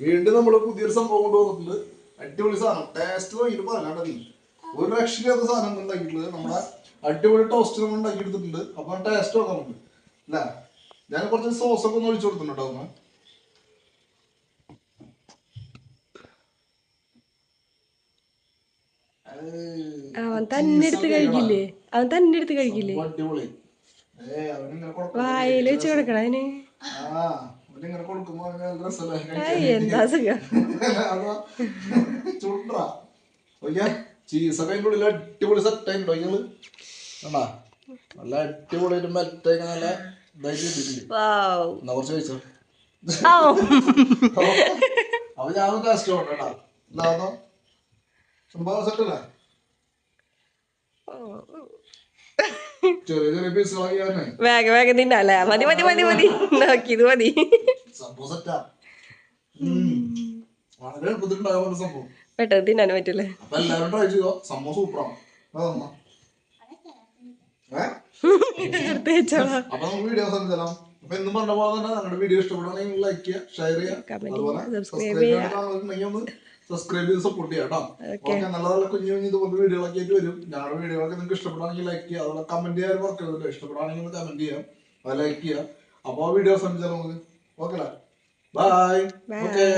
വീണ്ടും നമ്മള് പുതിയൊരു സംഭവം കൊണ്ടുവന്നിട്ടുണ്ട്. അടിപൊളി സാധനം. ടേസ്റ്റ് നോക്കിയിട്ട് പറയാണ്ട് നീ ഒരു രക്ഷയില്ലാത്ത സാധനം ഉണ്ടാക്കിയിട്ടുള്ളത്. നമ്മളെ അടിപൊളി ടോസ്റ്റ് നമ്മൾ ഉണ്ടാക്കി എടുത്തിട്ടുണ്ട്. അപ്പൊ ടേസ്റ്റ് നോക്കാം നമുക്ക് അല്ലേ. ഞാൻ കുറച്ച് സോസ് ഒക്കെ ഒന്ന് ഒഴിച്ചു കൊടുത്തിട്ടുണ്ടോ ഒന്ന്. അവൻ തന്നെ എടുത്ത് കഴിക്കില്ലേ? അവൻ തന്നെ എടുത്ത് കഴിക്കില്ലേ? അടിപൊളി. വായിൽ വെച്ച് കൊടുക്കണം അതിന്. എന്താ സുഖം. ചീസൊക്കെ അതിൻ്റെ ഉള്ളിൽ അടിപൊളി സെറ്റായിട്ടുണ്ടോ നിങ്ങള് കണ്ടാ? നല്ല അടിപൊളിയായിട്ട് മെൽറ്റായി നല്ല ഇതായിട്ട് കിട്ടിയിട്ടുണ്ട്. എന്നാ കുറച്ച് കഴിച്ചോ. അപ്പൊ ഞാൻ ടേസ്റ്റ് കൊണ്ടാ എന്താണോ സംഭവം സെറ്റല്ലേ. ചെറിയ ചെറിയ പീസുകളാക്കി വേഗം വേഗം തിന്നല്ലേ. മതി മതി മതി മതി നോക്കിയത് മതി. സംഭവം സെറ്റാ. വളരെ എളുപ്പത്തിൽ ഉണ്ടാകാൻ പറ്റുന്ന സംഭവം. പെട്ടെന്ന് തിന്നാൻ പറ്റില്ലേ. അപ്പൊ എല്ലാവരും ട്രൈ ചെയ്തോ. സംഭവം സൂപ്പറാണ്. അപ്പൊ നമുക്ക് വീഡിയോ അവസാനിച്ചാലോ. അപ്പൊ എന്നും പറഞ്ഞ പോലെ തന്നെ ഞങ്ങളുടെ വീഡിയോ ഇഷ്ടപ്പെടുകയാണെങ്കിൽ ലൈക്ക് ചെയ്യുക, ഷെയർ ചെയ്യുക, അതുപോലെ സബ്സ്ക്രൈബ് ചെയ്ത് സപ്പോർട്ട് ചെയ്യാം കേട്ടോ. ഓക്കെ, നല്ല നല്ല കുഞ്ഞു കുഞ്ഞു ഇതുപോലെ വീഡിയോകളൊക്കെ ആയിട്ട് വരും. ഞങ്ങളുടെ വീഡിയോകളൊക്കെ നിങ്ങൾക്ക് ഇഷ്ടപ്പെടുകയാണെങ്കിൽ ലൈക്ക് ചെയ്യുക, അതുപോലെ കമന്റ് ചെയ്യാൻ മറക്കരുത്. ഇഷ്ടപ്പെടുകയാണെങ്കിൽ കമന്റ് ചെയ്യാം, അത് ലൈക്ക് ചെയ്യാം. അപ്പൊ വീഡിയോ അവസാനിച്ചാലോ നമുക്ക്. Okay, bye. ഓക്കെ.